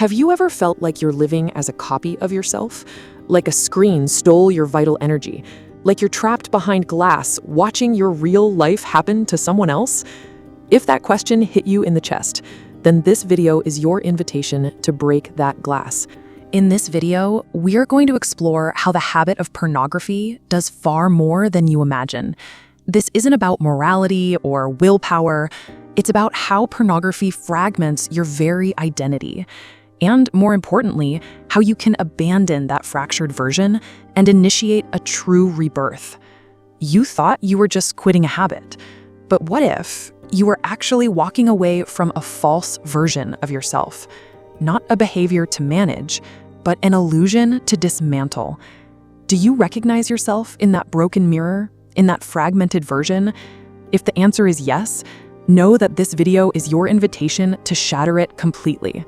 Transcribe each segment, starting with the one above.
Have you ever felt like you're living as a copy of yourself? Like a screen stole your vital energy? Like you're trapped behind glass, watching your real life happen to someone else? If that question hit you in the chest, then this video is your invitation to break that glass. In this video, we're going to explore how the habit of pornography does far more than you imagine. This isn't about morality or willpower. It's about how pornography fragments your very identity. And more importantly, how you can abandon that fractured version and initiate a true rebirth. You thought you were just quitting a habit, but what if you were actually walking away from a false version of yourself? Not a behavior to manage, but an illusion to dismantle. Do you recognize yourself in that broken mirror, in that fragmented version? If the answer is yes, know that this video is your invitation to shatter it completely.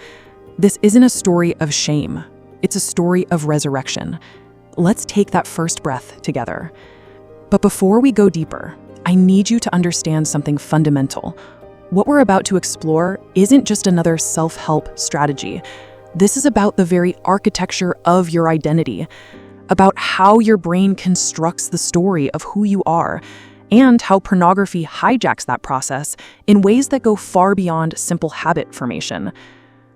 This isn't a story of shame. It's a story of resurrection. Let's take that first breath together. But before we go deeper, I need you to understand something fundamental. What we're about to explore isn't just another self-help strategy. This is about the very architecture of your identity, about how your brain constructs the story of who you are, and how pornography hijacks that process in ways that go far beyond simple habit formation.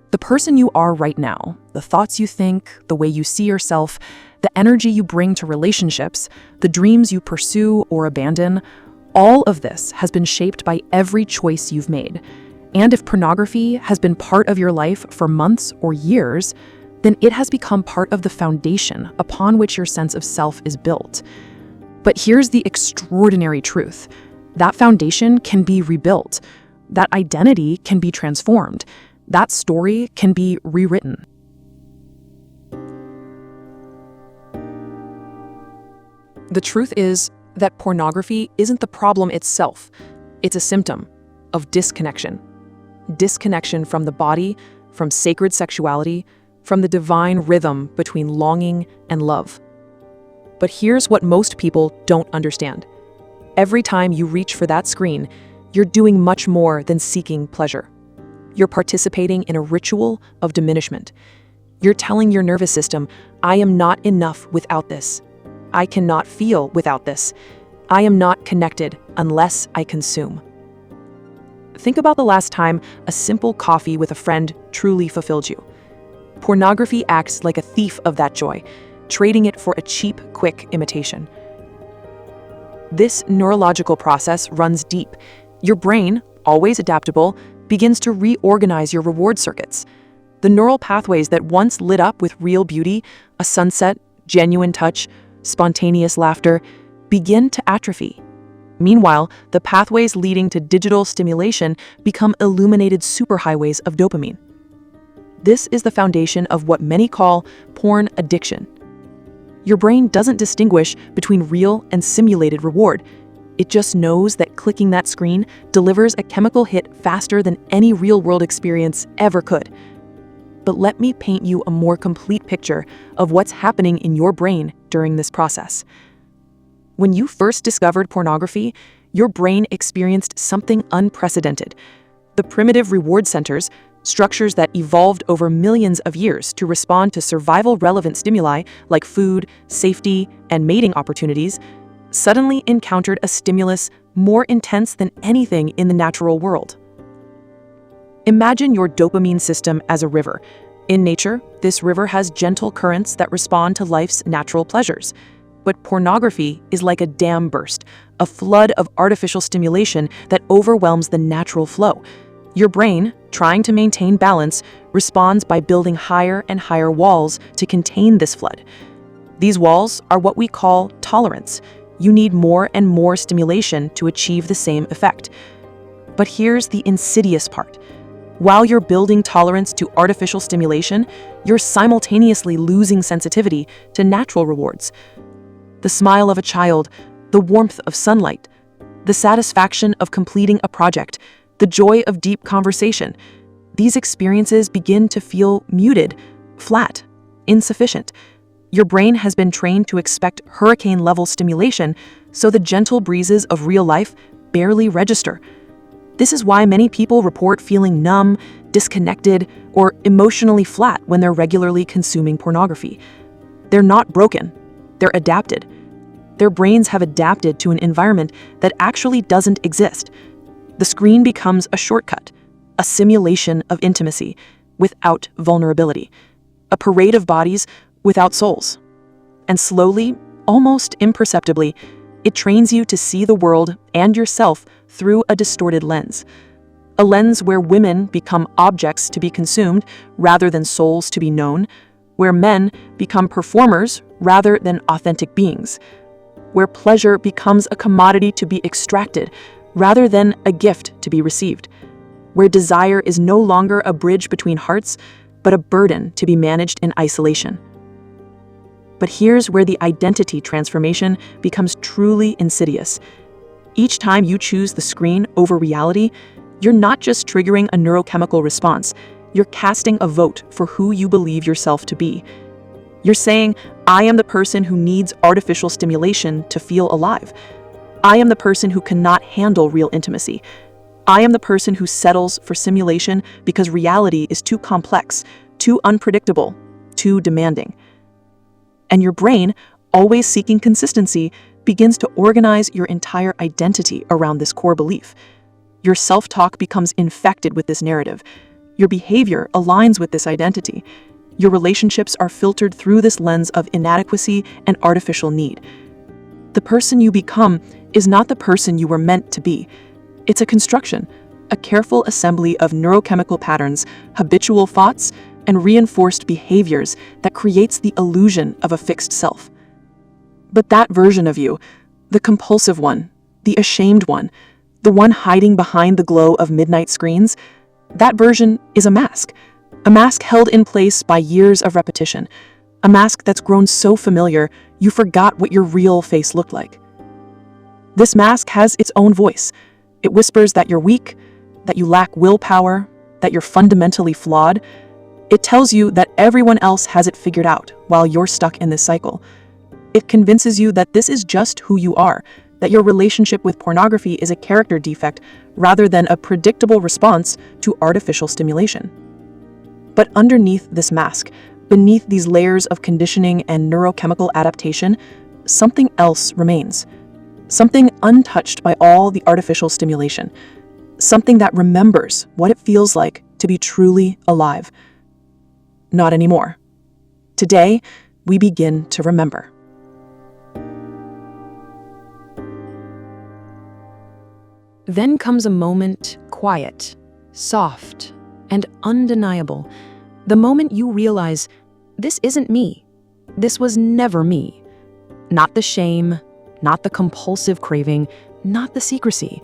The person you are right now, the thoughts you think, the way you see yourself, the energy you bring to relationships, the dreams you pursue or abandon, all of this has been shaped by every choice you've made. And if pornography has been part of your life for months or years, then it has become part of the foundation upon which your sense of self is built. But here's the extraordinary truth. That foundation can be rebuilt. That identity can be transformed. That story can be rewritten. The truth is that pornography isn't the problem itself. It's a symptom of disconnection. Disconnection from the body, from sacred sexuality, from the divine rhythm between longing and love. But here's what most people don't understand. Every time you reach for that screen, you're doing much more than seeking pleasure. You're participating in a ritual of diminishment. You're telling your nervous system, I am not enough without this. I cannot feel without this. I am not connected unless I consume. Think about the last time a simple coffee with a friend truly fulfilled you. Pornography acts like a thief of that joy, trading it for a cheap, quick imitation. This neurological process runs deep. Your brain, always adaptable, begins to reorganize your reward circuits. The neural pathways that once lit up with real beauty, a sunset, genuine touch, spontaneous laughter, begin to atrophy. Meanwhile, the pathways leading to digital stimulation become illuminated superhighways of dopamine. This is the foundation of what many call porn addiction. Your brain doesn't distinguish between real and simulated reward. It just knows that clicking that screen delivers a chemical hit faster than any real-world experience ever could. But let me paint you a more complete picture of what's happening in your brain during this process. When you first discovered pornography, your brain experienced something unprecedented. The primitive reward centers, structures that evolved over millions of years to respond to survival-relevant stimuli like food, safety, and mating opportunities, suddenly encountered a stimulus more intense than anything in the natural world. Imagine your dopamine system as a river. In nature, this river has gentle currents that respond to life's natural pleasures. But pornography is like a dam burst, a flood of artificial stimulation that overwhelms the natural flow. Your brain, trying to maintain balance, responds by building higher and higher walls to contain this flood. These walls are what we call tolerance. You need more and more stimulation to achieve the same effect. But here's the insidious part. While you're building tolerance to artificial stimulation, you're simultaneously losing sensitivity to natural rewards. The smile of a child, the warmth of sunlight, the satisfaction of completing a project, the joy of deep conversation. These experiences begin to feel muted, flat, insufficient. Your brain has been trained to expect hurricane-level stimulation, so the gentle breezes of real life barely register. This is why many people report feeling numb, disconnected, or emotionally flat when they're regularly consuming pornography. They're not broken, they're adapted. Their brains have adapted to an environment that actually doesn't exist. The screen becomes a shortcut, a simulation of intimacy without vulnerability, a parade of bodies without souls. And slowly, almost imperceptibly, it trains you to see the world and yourself through a distorted lens. A lens where women become objects to be consumed rather than souls to be known, where men become performers rather than authentic beings, where pleasure becomes a commodity to be extracted rather than a gift to be received, where desire is no longer a bridge between hearts, but a burden to be managed in isolation. But here's where the identity transformation becomes truly insidious. Each time you choose the screen over reality, you're not just triggering a neurochemical response, you're casting a vote for who you believe yourself to be. You're saying, I am the person who needs artificial stimulation to feel alive. I am the person who cannot handle real intimacy. I am the person who settles for simulation because reality is too complex, too unpredictable, too demanding. And your brain, always seeking consistency, begins to organize your entire identity around this core belief. Your self-talk becomes infected with this narrative. Your behavior aligns with this identity. Your relationships are filtered through this lens of inadequacy and artificial need. The person you become is not the person you were meant to be. It's a construction, a careful assembly of neurochemical patterns, habitual thoughts, and reinforced behaviors that creates the illusion of a fixed self. But that version of you, the compulsive one, the ashamed one, the one hiding behind the glow of midnight screens, that version is a mask held in place by years of repetition, a mask that's grown so familiar you forgot what your real face looked like. This mask has its own voice. It whispers that you're weak, that you lack willpower, that you're fundamentally flawed. It tells you that everyone else has it figured out while you're stuck in this cycle. It convinces you that this is just who you are, that your relationship with pornography is a character defect rather than a predictable response to artificial stimulation. But underneath this mask, beneath these layers of conditioning and neurochemical adaptation, something else remains. Something untouched by all the artificial stimulation. Something that remembers what it feels like to be truly alive. Not anymore. Today, we begin to remember. Then comes a moment quiet, soft, and undeniable. The moment you realize, this isn't me. This was never me. Not the shame, not the compulsive craving, not the secrecy.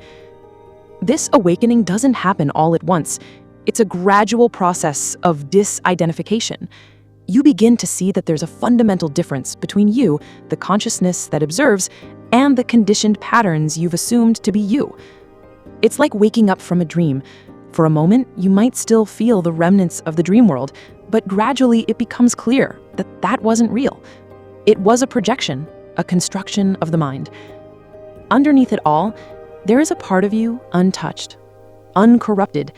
This awakening doesn't happen all at once. It's a gradual process of disidentification. You begin to see that there's a fundamental difference between you, the consciousness that observes, and the conditioned patterns you've assumed to be you. It's like waking up from a dream. For a moment, you might still feel the remnants of the dream world, but gradually it becomes clear that that wasn't real. It was a projection, a construction of the mind. Underneath it all, there is a part of you untouched, uncorrupted,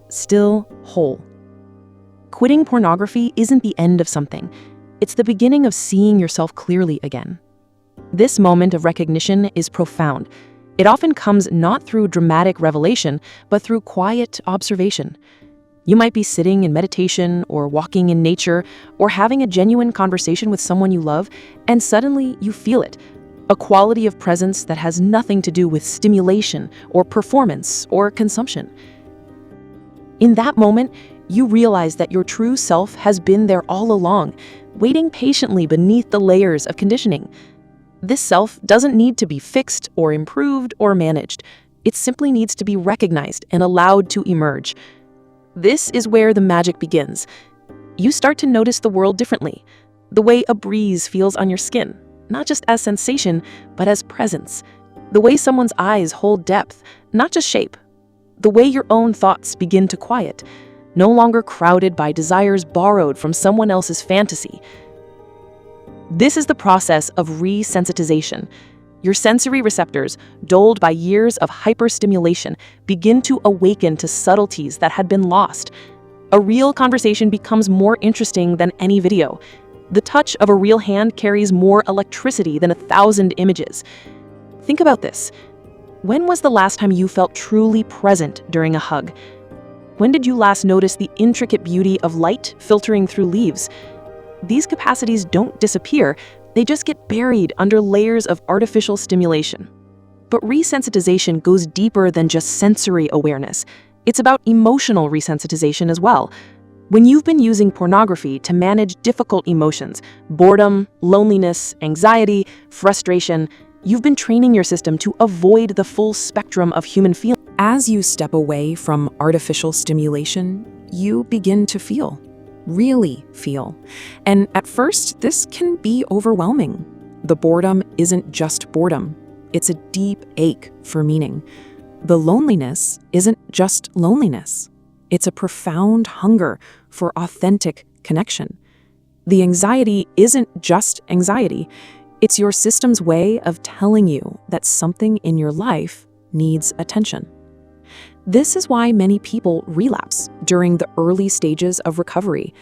still whole. Quitting pornography isn't the end of something. It's the beginning of seeing yourself clearly again. This moment of recognition is profound. It often comes not through dramatic revelation, but through quiet observation. You might be sitting in meditation or walking in nature or having a genuine conversation with someone you love, and suddenly you feel it, a quality of presence that has nothing to do with stimulation or performance or consumption. In that moment, you realize that your true self has been there all along, waiting patiently beneath the layers of conditioning. This self doesn't need to be fixed or improved or managed. It simply needs to be recognized and allowed to emerge. This is where the magic begins. You start to notice the world differently, the way a breeze feels on your skin, not just as sensation, but as presence. The way someone's eyes hold depth, not just shape. The way your own thoughts begin to quiet, no longer crowded by desires borrowed from someone else's fantasy. This is the process of resensitization. Your sensory receptors, dulled by years of hyperstimulation, begin to awaken to subtleties that had been lost. A real conversation becomes more interesting than any video. The touch of a real hand carries more electricity than 1,000 images. Think about this. When was the last time you felt truly present during a hug? When did you last notice the intricate beauty of light filtering through leaves? These capacities don't disappear, they just get buried under layers of artificial stimulation. But resensitization goes deeper than just sensory awareness. It's about emotional resensitization as well. When you've been using pornography to manage difficult emotions, boredom, loneliness, anxiety, frustration, you've been training your system to avoid the full spectrum of human feelings. As you step away from artificial stimulation, you begin to feel, really feel. And at first, this can be overwhelming. The boredom isn't just boredom. It's a deep ache for meaning. The loneliness isn't just loneliness. It's a profound hunger for authentic connection. The anxiety isn't just anxiety. It's your system's way of telling you that something in your life needs attention. This is why many people relapse during the early stages of recovery.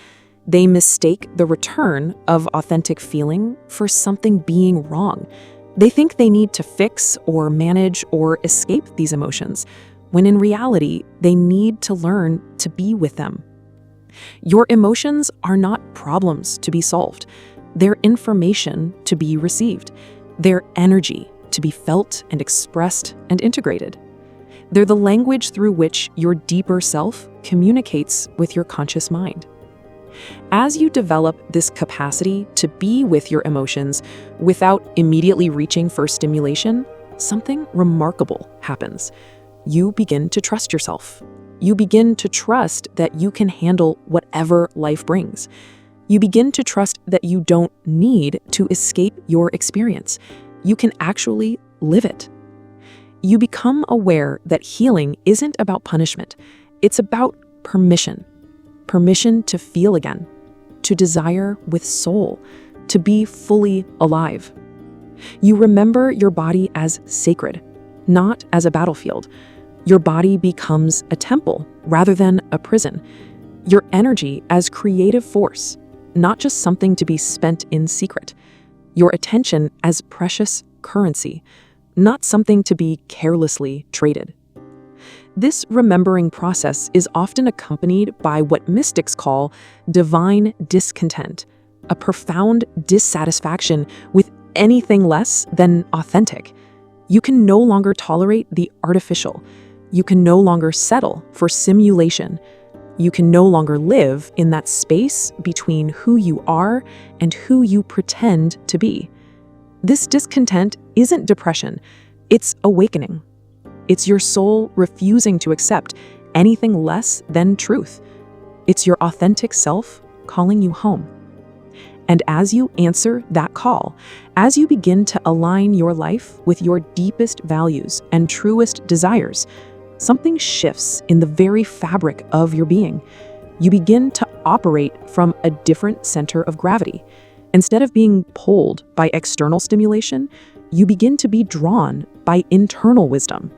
They mistake the return of authentic feeling for something being wrong. They think they need to fix or manage or escape these emotions, when in reality, they need to learn to be with them. Your emotions are not problems to be solved. They're information to be received. They're energy to be felt and expressed and integrated. They're the language through which your deeper self communicates with your conscious mind. As you develop this capacity to be with your emotions without immediately reaching for stimulation, something remarkable happens. You begin to trust yourself. You begin to trust that you can handle whatever life brings. You begin to trust that you don't need to escape your experience. You can actually live it. You become aware that healing isn't about punishment. It's about permission. Permission to feel again, to desire with soul, to be fully alive. You remember your body as sacred, not as a battlefield. Your body becomes a temple rather than a prison. Your energy as creative force, not just something to be spent in secret. Your attention as precious currency, not something to be carelessly traded. This remembering process is often accompanied by what mystics call divine discontent, a profound dissatisfaction with anything less than authentic. You can no longer tolerate the artificial. You can no longer settle for simulation. You can no longer live in that space between who you are and who you pretend to be. This discontent isn't depression, it's awakening. It's your soul refusing to accept anything less than truth. It's your authentic self calling you home. And as you answer that call, as you begin to align your life with your deepest values and truest desires, something shifts in the very fabric of your being. You begin to operate from a different center of gravity. Instead of being pulled by external stimulation, you begin to be drawn by internal wisdom.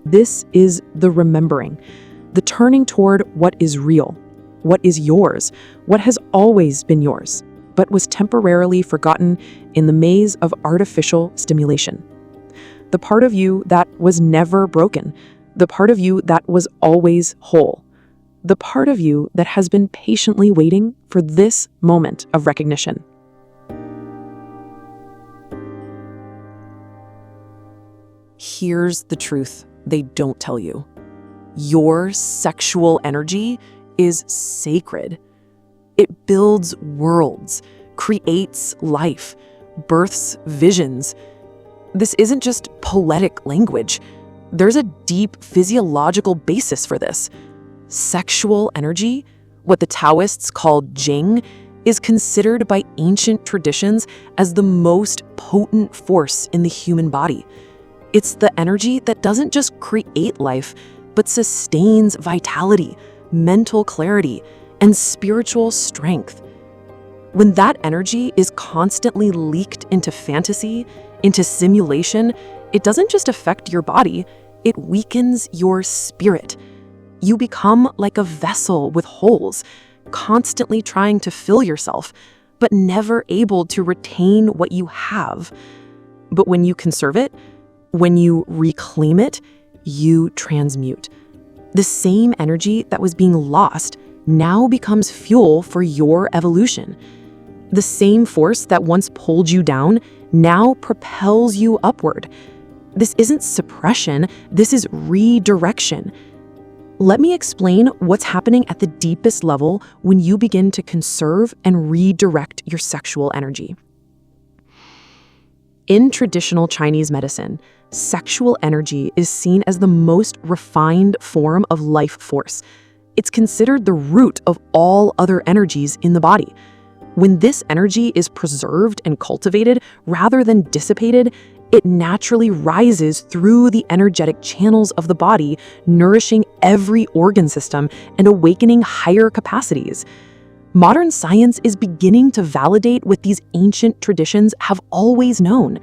This is the remembering, the turning toward what is real, what is yours, what has always been yours, but was temporarily forgotten in the maze of artificial stimulation. The part of you that was never broken, the part of you that was always whole, the part of you that has been patiently waiting for this moment of recognition. Here's the truth they don't tell you. Your sexual energy is sacred. It builds worlds, creates life, births visions. This isn't just poetic language. There's a deep physiological basis for this. Sexual energy, what the Taoists called Jing, is considered by ancient traditions as the most potent force in the human body. It's the energy that doesn't just create life, but sustains vitality, mental clarity, and spiritual strength. When that energy is constantly leaked into fantasy, into simulation, it doesn't just affect your body, it weakens your spirit. You become like a vessel with holes, constantly trying to fill yourself, but never able to retain what you have. But when you conserve it, when you reclaim it, you transmute. The same energy that was being lost now becomes fuel for your evolution. The same force that once pulled you down now propels you upward. This isn't suppression, this is redirection. Let me explain what's happening at the deepest level when you begin to conserve and redirect your sexual energy. In traditional Chinese medicine, sexual energy is seen as the most refined form of life force. It's considered the root of all other energies in the body. When this energy is preserved and cultivated rather than dissipated, it naturally rises through the energetic channels of the body, nourishing every organ system and awakening higher capacities. Modern science is beginning to validate what these ancient traditions have always known.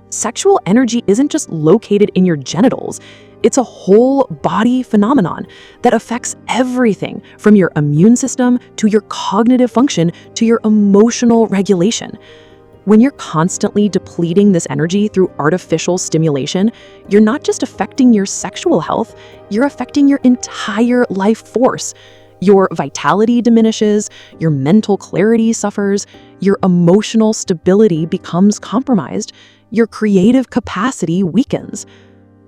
Sexual energy isn't just located in your genitals. It's a whole body phenomenon that affects everything from your immune system to your cognitive function to your emotional regulation. When you're constantly depleting this energy through artificial stimulation, you're not just affecting your sexual health, you're affecting your entire life force. Your vitality diminishes, your mental clarity suffers, your emotional stability becomes compromised, your creative capacity weakens.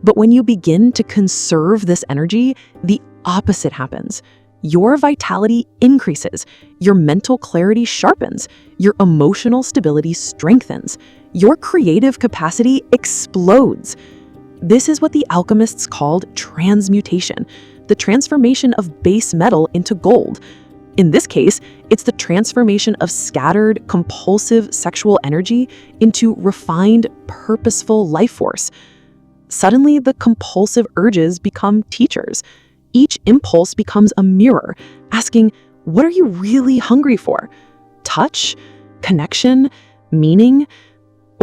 But when you begin to conserve this energy, the opposite happens. Your vitality increases, your mental clarity sharpens, your emotional stability strengthens, your creative capacity explodes. This is what the alchemists called transmutation, the transformation of base metal into gold. In this case, it's the transformation of scattered, compulsive sexual energy into refined, purposeful life force. Suddenly, the compulsive urges become teachers. Each impulse becomes a mirror, asking, what are you really hungry for? Touch, connection, meaning,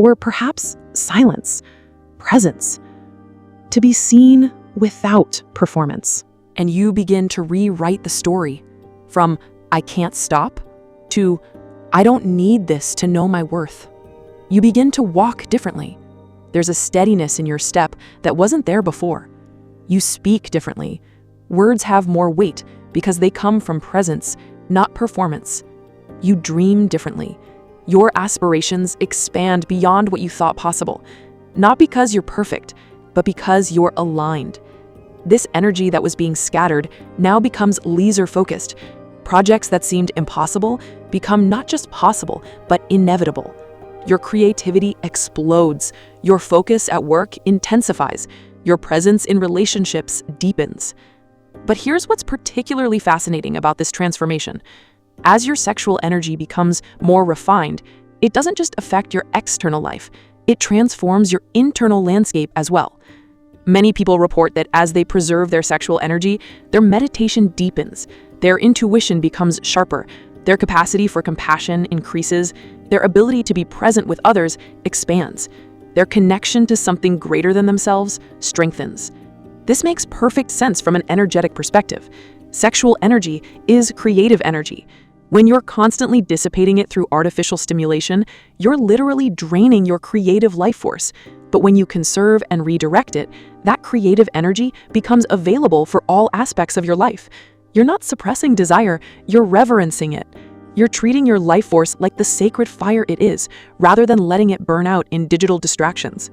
or perhaps silence, presence. To be seen without performance. And you begin to rewrite the story from I can't stop to I don't need this to know my worth. You begin to walk differently. There's a steadiness in your step that wasn't there before. You speak differently. Words have more weight because they come from presence, not performance. You dream differently. Your aspirations expand beyond what you thought possible, not because you're perfect, but because you're aligned. This energy that was being scattered now becomes laser-focused. Projects that seemed impossible become not just possible, but inevitable. Your creativity explodes. Your focus at work intensifies. Your presence in relationships deepens. But here's what's particularly fascinating about this transformation. As your sexual energy becomes more refined, it doesn't just affect your external life, it transforms your internal landscape as well. Many people report that as they preserve their sexual energy, their meditation deepens, their intuition becomes sharper, their capacity for compassion increases, their ability to be present with others expands, their connection to something greater than themselves strengthens. This makes perfect sense from an energetic perspective. Sexual energy is creative energy. When you're constantly dissipating it through artificial stimulation, you're literally draining your creative life force. But when you conserve and redirect it, that creative energy becomes available for all aspects of your life. You're not suppressing desire, you're reverencing it. You're treating your life force like the sacred fire it is, rather than letting it burn out in digital distractions.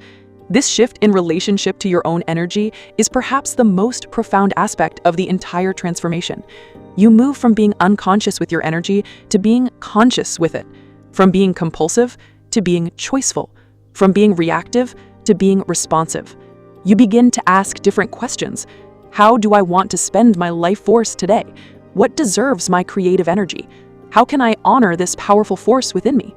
This shift in relationship to your own energy is perhaps the most profound aspect of the entire transformation. You move from being unconscious with your energy to being conscious with it, from being compulsive to being choiceful, from being reactive to being responsive. You begin to ask different questions. How do I want to spend my life force today? What deserves my creative energy? How can I honor this powerful force within me?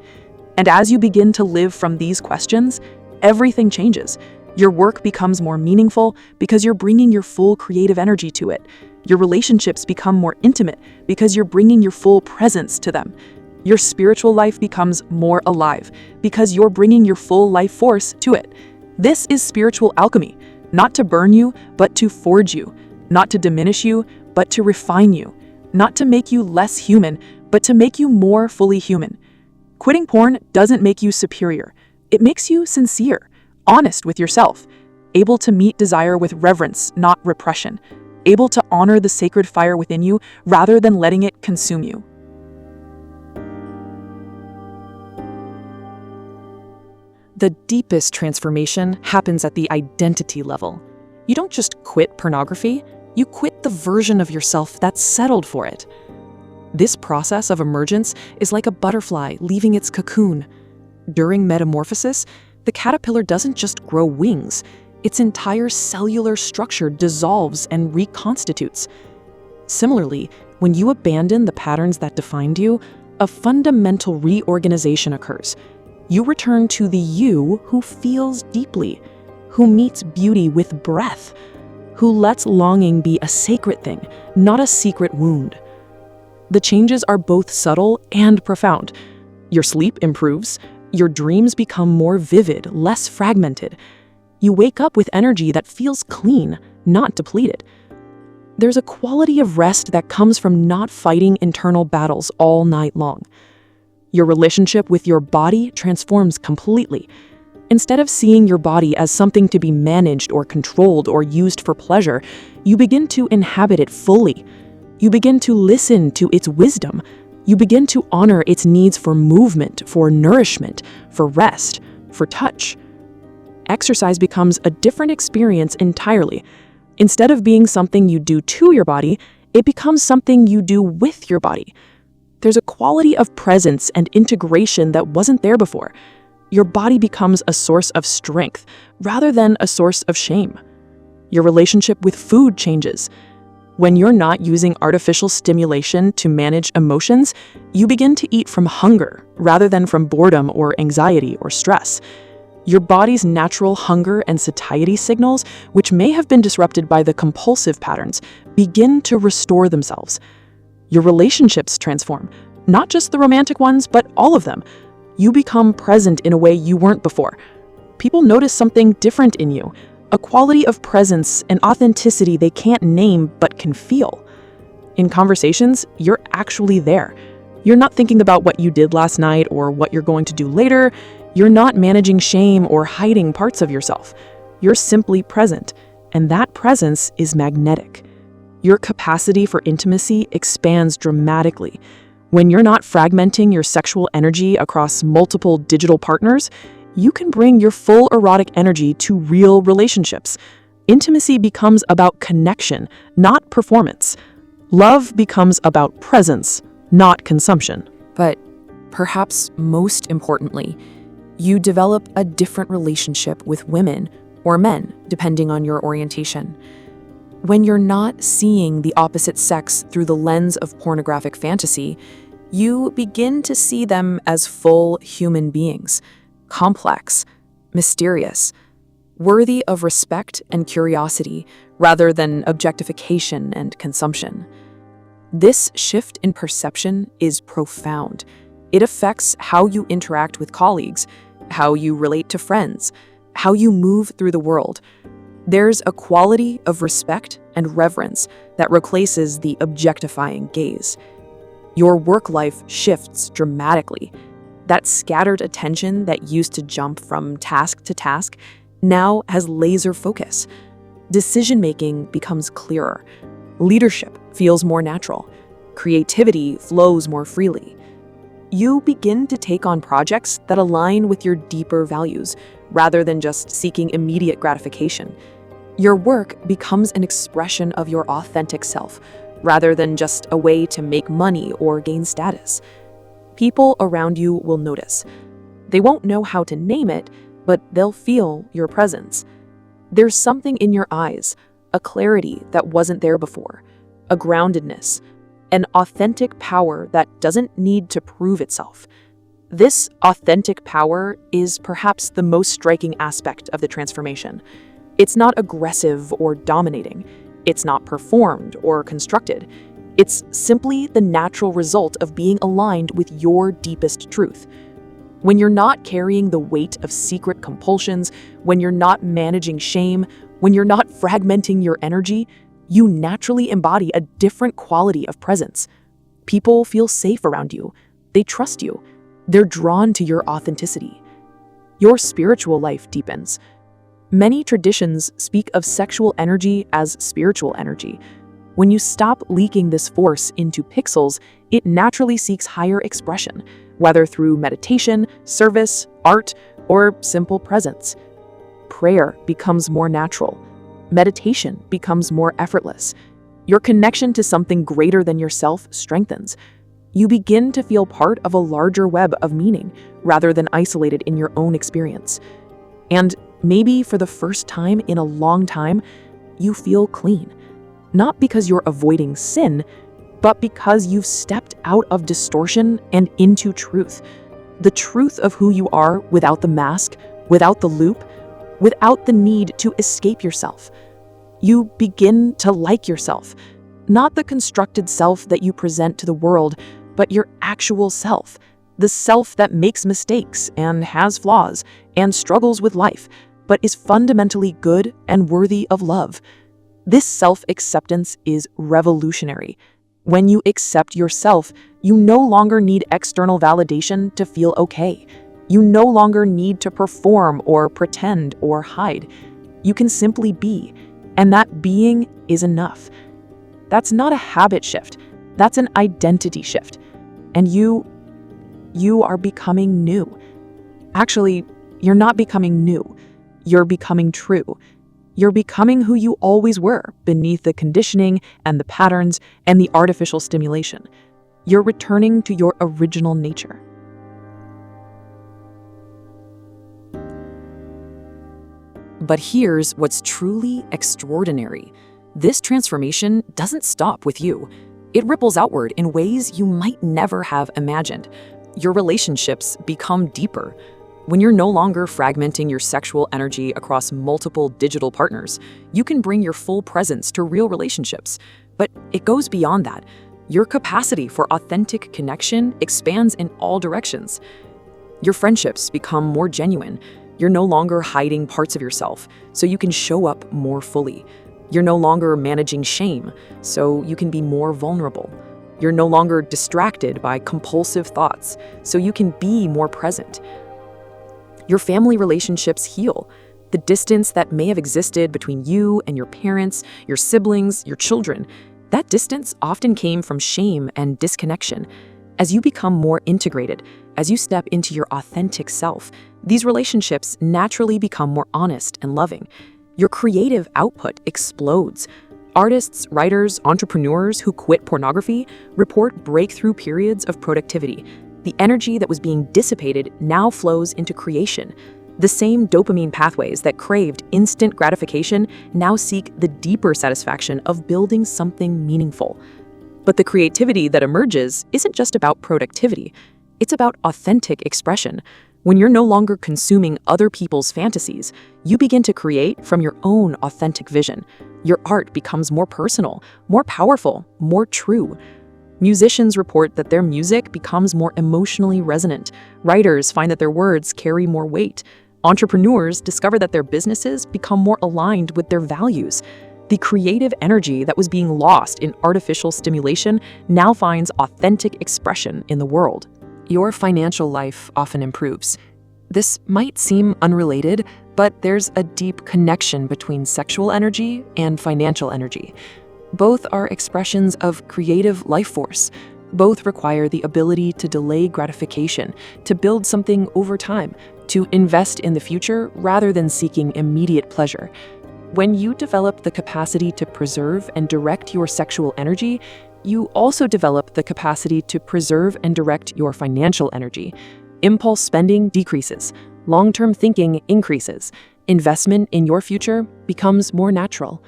And as you begin to live from these questions, everything changes. Your work becomes more meaningful because you're bringing your full creative energy to it. Your relationships become more intimate because you're bringing your full presence to them. Your spiritual life becomes more alive because you're bringing your full life force to it. This is spiritual alchemy, not to burn you, but to forge you, not to diminish you, but to refine you, not to make you less human, but to make you more fully human. Quitting porn doesn't make you superior. It makes you sincere, honest with yourself, able to meet desire with reverence, not repression, able to honor the sacred fire within you rather than letting it consume you. The deepest transformation happens at the identity level. You don't just quit pornography, you quit the version of yourself that's settled for it. This process of emergence is like a butterfly leaving its cocoon. During metamorphosis, the caterpillar doesn't just grow wings, its entire cellular structure dissolves and reconstitutes. Similarly, when you abandon the patterns that defined you, a fundamental reorganization occurs. You return to the you who feels deeply, who meets beauty with breath, who lets longing be a sacred thing, not a secret wound. The changes are both subtle and profound. Your sleep improves, your dreams become more vivid, less fragmented. You wake up with energy that feels clean, not depleted. There's a quality of rest that comes from not fighting internal battles all night long. Your relationship with your body transforms completely. Instead of seeing your body as something to be managed or controlled or used for pleasure, you begin to inhabit it fully. You begin to listen to its wisdom. You begin to honor its needs for movement, for nourishment, for rest, for touch. Exercise becomes a different experience entirely. Instead of being something you do to your body, it becomes something you do with your body. There's a quality of presence and integration that wasn't there before. Your body becomes a source of strength rather than a source of shame. Your relationship with food changes. When you're not using artificial stimulation to manage emotions, you begin to eat from hunger rather than from boredom or anxiety or stress. Your body's natural hunger and satiety signals, which may have been disrupted by the compulsive patterns, begin to restore themselves. Your relationships transform, not just the romantic ones, but all of them. You become present in a way you weren't before. People notice something different in you, a quality of presence and authenticity they can't name but can feel. In conversations, you're actually there. You're not thinking about what you did last night or what you're going to do later. You're not managing shame or hiding parts of yourself. You're simply present, and that presence is magnetic. Your capacity for intimacy expands dramatically. When you're not fragmenting your sexual energy across multiple digital partners, you can bring your full erotic energy to real relationships. Intimacy becomes about connection, not performance. Love becomes about presence, not consumption. But perhaps most importantly, you develop a different relationship with women or men, depending on your orientation. When you're not seeing the opposite sex through the lens of pornographic fantasy, you begin to see them as full human beings, complex, mysterious, worthy of respect and curiosity rather than objectification and consumption. This shift in perception is profound. It affects how you interact with colleagues, how you relate to friends, how you move through the world. There's a quality of respect and reverence that replaces the objectifying gaze. Your work life shifts dramatically. That scattered attention that used to jump from task to task now has laser focus. Decision-making becomes clearer. Leadership feels more natural. Creativity flows more freely. You begin to take on projects that align with your deeper values, rather than just seeking immediate gratification. Your work becomes an expression of your authentic self, rather than just a way to make money or gain status. People around you will notice. They won't know how to name it, but they'll feel your presence. There's something in your eyes, a clarity that wasn't there before, a groundedness, an authentic power that doesn't need to prove itself. This authentic power is perhaps the most striking aspect of the transformation. It's not aggressive or dominating. It's not performed or constructed. It's simply the natural result of being aligned with your deepest truth. When you're not carrying the weight of secret compulsions, when you're not managing shame, when you're not fragmenting your energy, you naturally embody a different quality of presence. People feel safe around you. They trust you. They're drawn to your authenticity. Your spiritual life deepens. Many traditions speak of sexual energy as spiritual energy. When you stop leaking this force into pixels, it naturally seeks higher expression, whether through meditation, service, art, or simple presence. Prayer becomes more natural. Meditation becomes more effortless. Your connection to something greater than yourself strengthens. You begin to feel part of a larger web of meaning, rather than isolated in your own experience. And maybe for the first time in a long time, you feel clean. Not because you're avoiding sin, but because you've stepped out of distortion and into truth. The truth of who you are without the mask, without the loop, without the need to escape yourself. You begin to like yourself, not the constructed self that you present to the world, but your actual self, the self that makes mistakes and has flaws and struggles with life, but is fundamentally good and worthy of love. This self-acceptance is revolutionary. When you accept yourself, you no longer need external validation to feel okay. You no longer need to perform or pretend or hide. You can simply be, and that being is enough. That's not a habit shift. That's an identity shift. And you are becoming new. Actually, you're not becoming new. You're becoming true. You're becoming who you always were beneath the conditioning and the patterns and the artificial stimulation. You're returning to your original nature. But here's what's truly extraordinary. This transformation doesn't stop with you. It ripples outward in ways you might never have imagined. Your relationships become deeper. When you're no longer fragmenting your sexual energy across multiple digital partners, you can bring your full presence to real relationships. But it goes beyond that. Your capacity for authentic connection expands in all directions. Your friendships become more genuine. You're no longer hiding parts of yourself, so you can show up more fully. You're no longer managing shame, so you can be more vulnerable. You're no longer distracted by compulsive thoughts, so you can be more present. Your family relationships heal. The distance that may have existed between you and your parents, your siblings, your children, that distance often came from shame and disconnection. As you become more integrated, as you step into your authentic self, these relationships naturally become more honest and loving. Your creative output explodes. Artists, writers, entrepreneurs who quit pornography report breakthrough periods of productivity. The energy that was being dissipated now flows into creation. The same dopamine pathways that craved instant gratification now seek the deeper satisfaction of building something meaningful. But the creativity that emerges isn't just about productivity. It's about authentic expression. When you're no longer consuming other people's fantasies, you begin to create from your own authentic vision. Your art becomes more personal, more powerful, more true. Musicians report that their music becomes more emotionally resonant. Writers find that their words carry more weight. Entrepreneurs discover that their businesses become more aligned with their values. The creative energy that was being lost in artificial stimulation now finds authentic expression in the world. Your financial life often improves. This might seem unrelated, but there's a deep connection between sexual energy and financial energy. Both are expressions of creative life force. Both require the ability to delay gratification, to build something over time, to invest in the future rather than seeking immediate pleasure. When you develop the capacity to preserve and direct your sexual energy, you also develop the capacity to preserve and direct your financial energy. Impulse spending decreases. Long-term thinking increases. Investment in your future becomes more natural.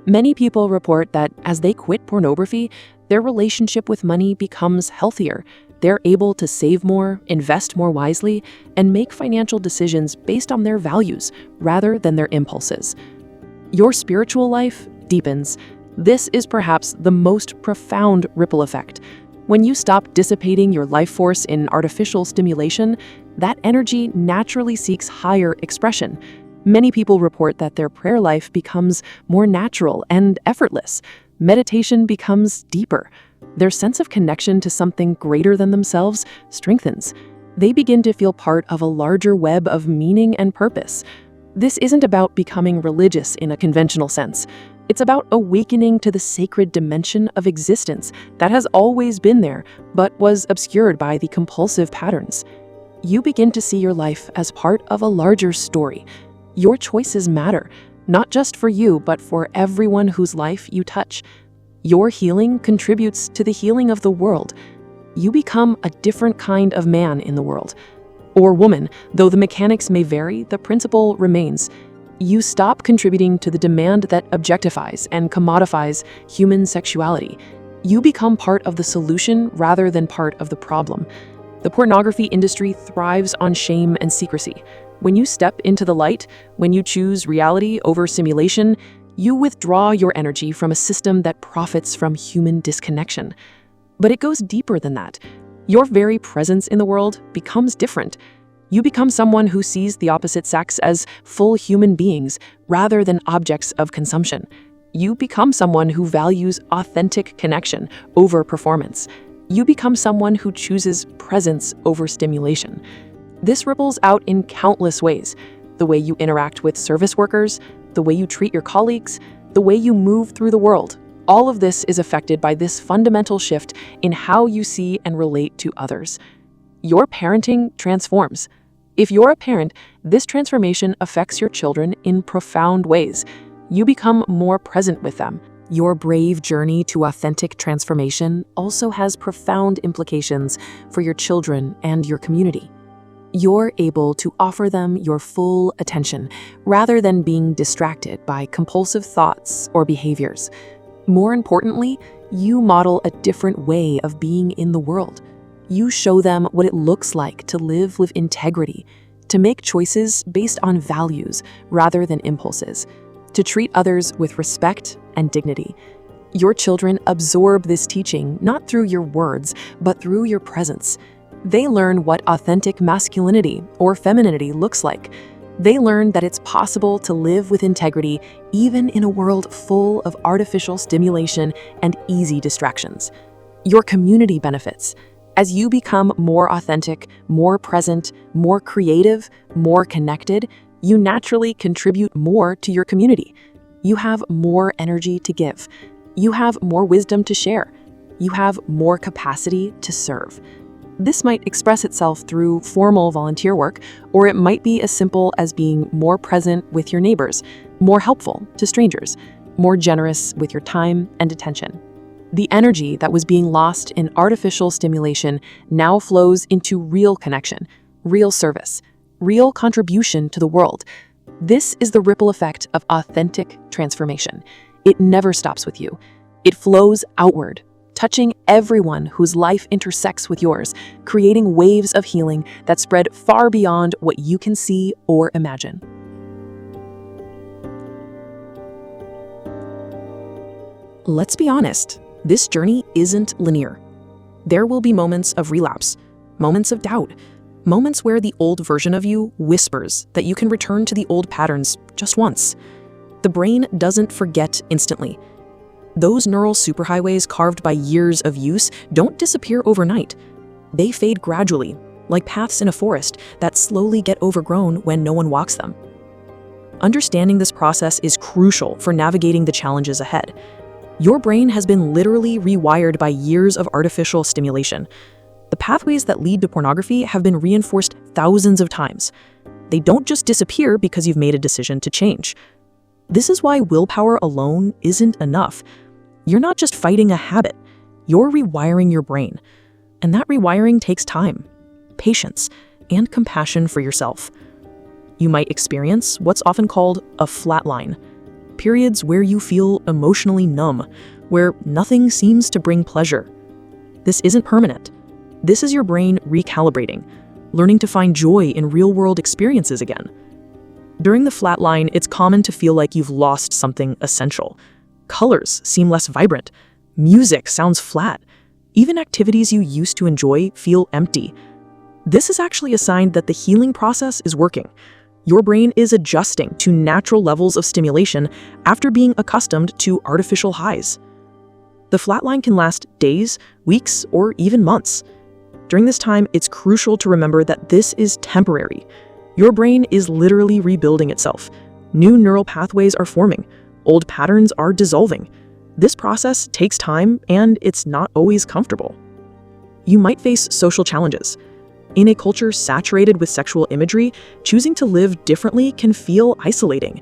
Many people report that as they quit pornography, their relationship with money becomes healthier. They're able to save more, invest more wisely, and make financial decisions based on their values rather than their impulses. Your spiritual life deepens. This is perhaps the most profound ripple effect. When you stop dissipating your life force in artificial stimulation, that energy naturally seeks higher expression. Many people report that their prayer life becomes more natural and effortless. Meditation becomes deeper. Their sense of connection to something greater than themselves strengthens. They begin to feel part of a larger web of meaning and purpose. This isn't about becoming religious in a conventional sense. It's about awakening to the sacred dimension of existence that has always been there, but was obscured by the compulsive patterns. You begin to see your life as part of a larger story. Your choices matter, not just for you, but for everyone whose life you touch. Your healing contributes to the healing of the world. You become a different kind of man in the world. Or woman, though the mechanics may vary, the principle remains. You stop contributing to the demand that objectifies and commodifies human sexuality. You become part of the solution rather than part of the problem. The pornography industry thrives on shame and secrecy. When you step into the light, when you choose reality over simulation, you withdraw your energy from a system that profits from human disconnection. But it goes deeper than that. Your very presence in the world becomes different. You become someone who sees the opposite sex as full human beings rather than objects of consumption. You become someone who values authentic connection over performance. You become someone who chooses presence over stimulation. This ripples out in countless ways. The way you interact with service workers, the way you treat your colleagues, the way you move through the world. All of this is affected by this fundamental shift in how you see and relate to others. Your parenting transforms. If you're a parent, this transformation affects your children in profound ways. You become more present with them. Your brave journey to authentic transformation also has profound implications for your children and your community. You're able to offer them your full attention rather than being distracted by compulsive thoughts or behaviors. More importantly, you model a different way of being in the world. You show them what it looks like to live with integrity, to make choices based on values rather than impulses, to treat others with respect and dignity. Your children absorb this teaching not through your words, but through your presence. They learn what authentic masculinity or femininity looks like. They learn that it's possible to live with integrity even in a world full of artificial stimulation and easy distractions. Your community benefits. As you become more authentic, more present, more creative, more connected, you naturally contribute more to your community. You have more energy to give. You have more wisdom to share. You have more capacity to serve. This might express itself through formal volunteer work, or it might be as simple as being more present with your neighbors, more helpful to strangers, more generous with your time and attention. The energy that was being lost in artificial stimulation now flows into real connection, real service, real contribution to the world. This is the ripple effect of authentic transformation. It never stops with you. It flows outward, touching everyone whose life intersects with yours, creating waves of healing that spread far beyond what you can see or imagine. Let's be honest, this journey isn't linear. There will be moments of relapse, moments of doubt, moments where the old version of you whispers that you can return to the old patterns just once. The brain doesn't forget instantly. Those neural superhighways carved by years of use don't disappear overnight. They fade gradually, like paths in a forest that slowly get overgrown when no one walks them. Understanding this process is crucial for navigating the challenges ahead. Your brain has been literally rewired by years of artificial stimulation. The pathways that lead to pornography have been reinforced thousands of times. They don't just disappear because you've made a decision to change. This is why willpower alone isn't enough. You're not just fighting a habit, you're rewiring your brain. And that rewiring takes time, patience, and compassion for yourself. You might experience what's often called a flatline, periods where you feel emotionally numb, where nothing seems to bring pleasure. This isn't permanent. This is your brain recalibrating, learning to find joy in real-world experiences again. During the flatline, it's common to feel like you've lost something essential. Colors seem less vibrant. Music sounds flat. Even activities you used to enjoy feel empty. This is actually a sign that the healing process is working. Your brain is adjusting to natural levels of stimulation after being accustomed to artificial highs. The flatline can last days, weeks, or even months. During this time, it's crucial to remember that this is temporary. Your brain is literally rebuilding itself. New neural pathways are forming. Old patterns are dissolving. This process takes time, and it's not always comfortable. You might face social challenges. In a culture saturated with sexual imagery, choosing to live differently can feel isolating.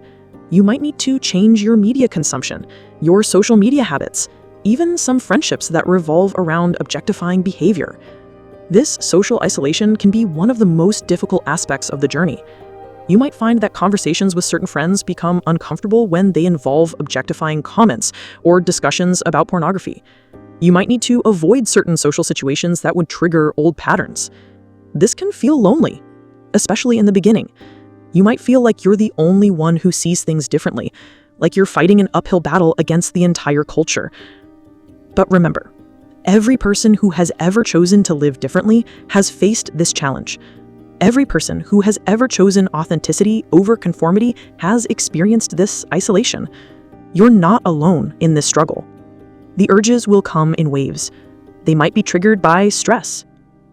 You might need to change your media consumption, your social media habits, even some friendships that revolve around objectifying behavior. This social isolation can be one of the most difficult aspects of the journey. You might find that conversations with certain friends become uncomfortable when they involve objectifying comments or discussions about pornography. You might need to avoid certain social situations that would trigger old patterns. This can feel lonely, especially in the beginning. You might feel like you're the only one who sees things differently, like you're fighting an uphill battle against the entire culture. But remember, every person who has ever chosen to live differently has faced this challenge. Every person who has ever chosen authenticity over conformity has experienced this isolation. You're not alone in this struggle. The urges will come in waves. They might be triggered by stress,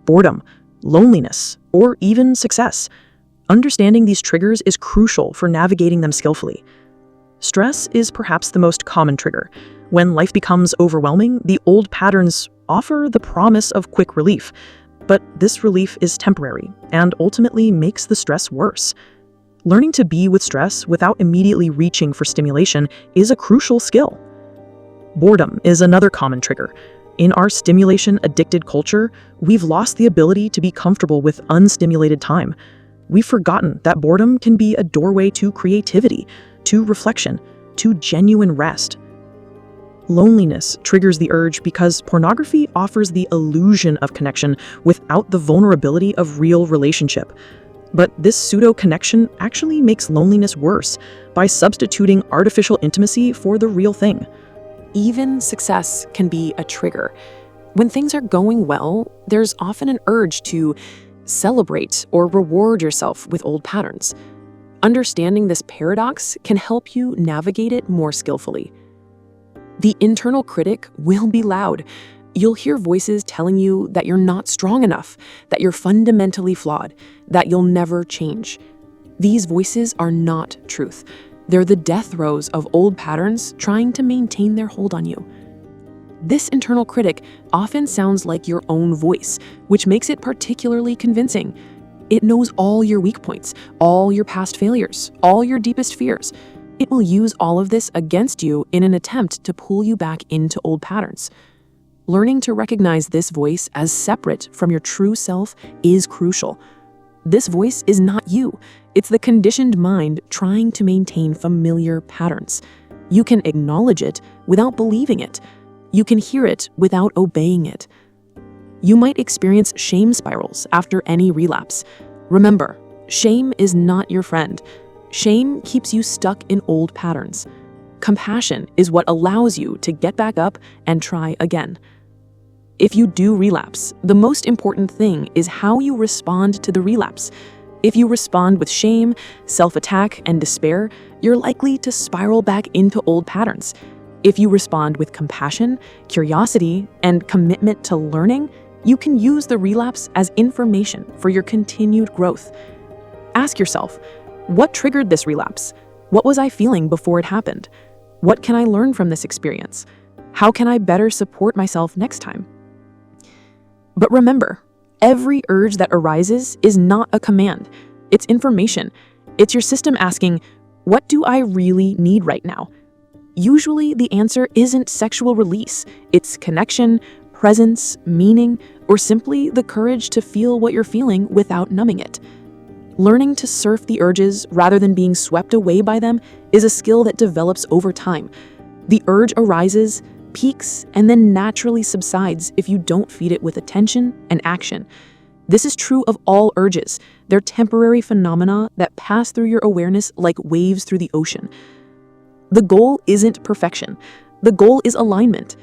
boredom, loneliness, or even success. Understanding these triggers is crucial for navigating them skillfully. Stress is perhaps the most common trigger. When life becomes overwhelming, the old patterns offer the promise of quick relief. But this relief is temporary and ultimately makes the stress worse. Learning to be with stress without immediately reaching for stimulation is a crucial skill. Boredom is another common trigger. In our stimulation-addicted culture, we've lost the ability to be comfortable with unstimulated time. We've forgotten that boredom can be a doorway to creativity, to reflection, to genuine rest. Loneliness triggers the urge because pornography offers the illusion of connection without the vulnerability of real relationship. But this pseudo-connection actually makes loneliness worse by substituting artificial intimacy for the real thing. Even success can be a trigger. When things are going well, there's often an urge to celebrate or reward yourself with old patterns. Understanding this paradox can help you navigate it more skillfully. The internal critic will be loud. You'll hear voices telling you that you're not strong enough, that you're fundamentally flawed, that you'll never change. These voices are not truth. They're the death throes of old patterns trying to maintain their hold on you. This internal critic often sounds like your own voice, which makes it particularly convincing. It knows all your weak points, all your past failures, all your deepest fears. It will use all of this against you in an attempt to pull you back into old patterns. Learning to recognize this voice as separate from your true self is crucial. This voice is not you. It's the conditioned mind trying to maintain familiar patterns. You can acknowledge it without believing it. You can hear it without obeying it. You might experience shame spirals after any relapse. Remember, shame is not your friend. Shame keeps you stuck in old patterns. Compassion is what allows you to get back up and try again. If you do relapse, the most important thing is how you respond to the relapse. If you respond with shame, self-attack, and despair, you're likely to spiral back into old patterns. If you respond with compassion, curiosity, and commitment to learning, you can use the relapse as information for your continued growth. Ask yourself, what triggered this relapse? What was I feeling before it happened? What can I learn from this experience? How can I better support myself next time? But remember, every urge that arises is not a command. It's information. It's your system asking, what do I really need right now? Usually the answer isn't sexual release. It's connection, presence, meaning, or simply the courage to feel what you're feeling without numbing it. Learning to surf the urges rather than being swept away by them is a skill that develops over time. The urge arises, peaks, and then naturally subsides if you don't feed it with attention and action. This is true of all urges. They're temporary phenomena that pass through your awareness like waves through the ocean. The goal isn't perfection. The goal is alignment.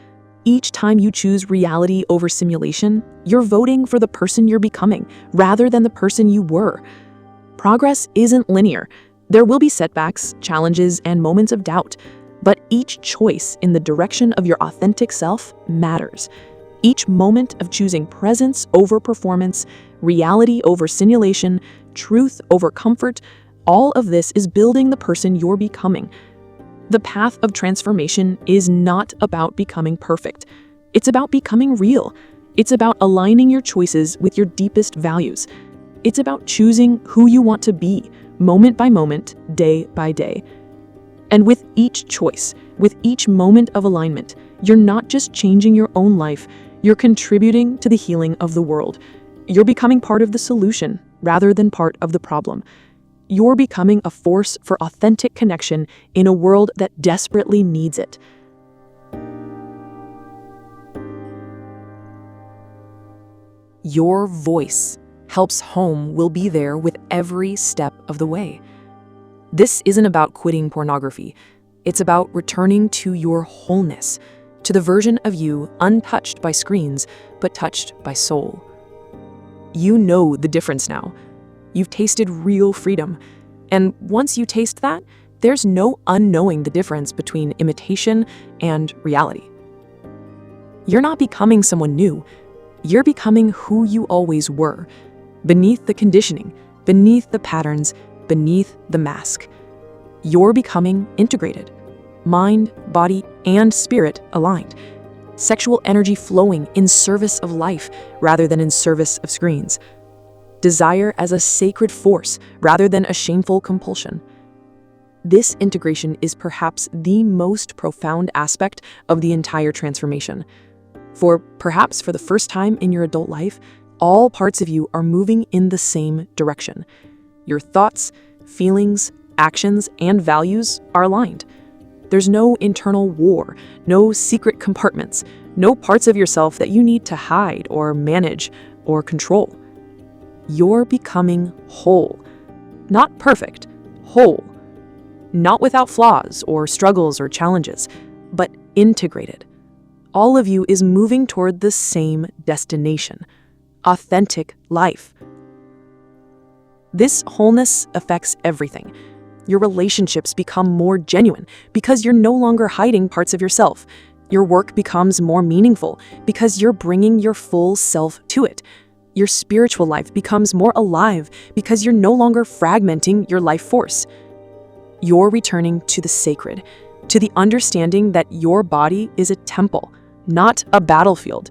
Each time you choose reality over simulation, you're voting for the person you're becoming rather than the person you were. Progress isn't linear. There will be setbacks, challenges, and moments of doubt, but each choice in the direction of your authentic self matters. Each moment of choosing presence over performance, reality over simulation, truth over comfort, all of this is building the person you're becoming. The path of transformation is not about becoming perfect. It's about becoming real. It's about aligning your choices with your deepest values. It's about choosing who you want to be, moment by moment, day by day. And with each choice, with each moment of alignment, you're not just changing your own life, you're contributing to the healing of the world. You're becoming part of the solution rather than part of the problem. You're becoming a force for authentic connection in a world that desperately needs it. Your voice helps home will be there with every step of the way. This isn't about quitting pornography. It's about returning to your wholeness, to the version of you untouched by screens, but touched by soul. You know the difference now. You've tasted real freedom. And once you taste that, there's no unknowing the difference between imitation and reality. You're not becoming someone new. You're becoming who you always were, beneath the conditioning, beneath the patterns, beneath the mask. You're becoming integrated, mind, body, and spirit aligned. Sexual energy flowing in service of life rather than in service of screens. Desire as a sacred force rather than a shameful compulsion. This integration is perhaps the most profound aspect of the entire transformation. For perhaps for the first time in your adult life, all parts of you are moving in the same direction. Your thoughts, feelings, actions, and values are aligned. There's no internal war, no secret compartments, no parts of yourself that you need to hide or manage or control. You're becoming whole. Not perfect, whole. Not without flaws or struggles or challenges, but integrated. All of you is moving toward the same destination, authentic life. This wholeness affects everything. Your relationships become more genuine because you're no longer hiding parts of yourself. Your work becomes more meaningful because you're bringing your full self to it. Your spiritual life becomes more alive because you're no longer fragmenting your life force. You're returning to the sacred, to the understanding that your body is a temple, not a battlefield,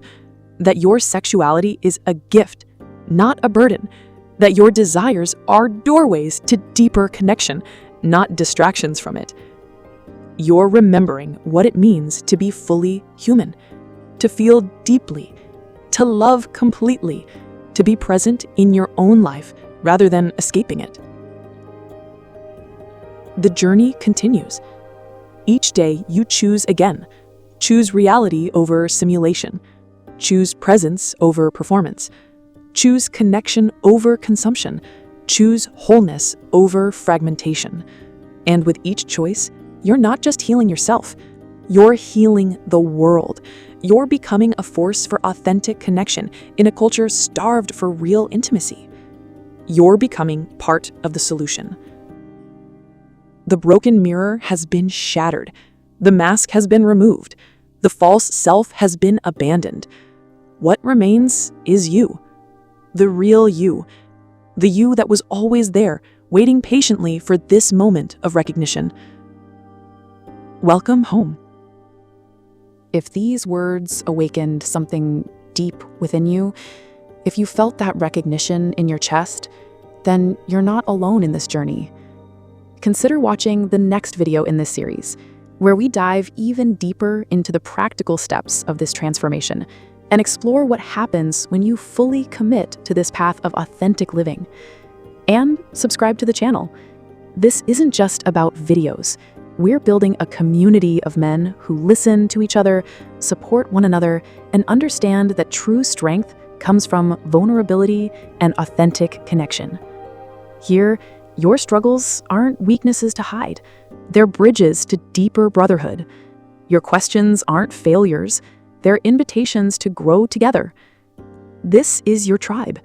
that your sexuality is a gift, not a burden, that your desires are doorways to deeper connection, not distractions from it. You're remembering what it means to be fully human, to feel deeply, to love completely, to be present in your own life rather than escaping it. The journey continues. Each day you choose again. Choose reality over simulation. Choose presence over performance. Choose connection over consumption. Choose wholeness over fragmentation. And with each choice, you're not just healing yourself, you're healing the world. You're becoming a force for authentic connection in a culture starved for real intimacy. You're becoming part of the solution. The broken mirror has been shattered. The mask has been removed. The false self has been abandoned. What remains is you. The real you. The you that was always there, waiting patiently for this moment of recognition. Welcome home. If these words awakened something deep within you, if you felt that recognition in your chest, then you're not alone in this journey. Consider watching the next video in this series, where we dive even deeper into the practical steps of this transformation and explore what happens when you fully commit to this path of authentic living. And subscribe to the channel. This isn't just about videos. We're building a community of men who listen to each other, support one another, and understand that true strength comes from vulnerability and authentic connection. Here, your struggles aren't weaknesses to hide. They're bridges to deeper brotherhood. Your questions aren't failures, they're invitations to grow together. This is your tribe,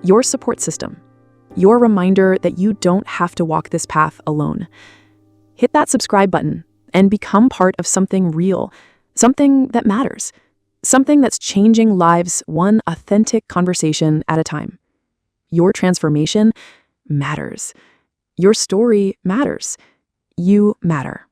your support system, your reminder that you don't have to walk this path alone. Hit that subscribe button and become part of something real, something that matters, something that's changing lives one authentic conversation at a time. Your transformation matters. Your story matters. You matter.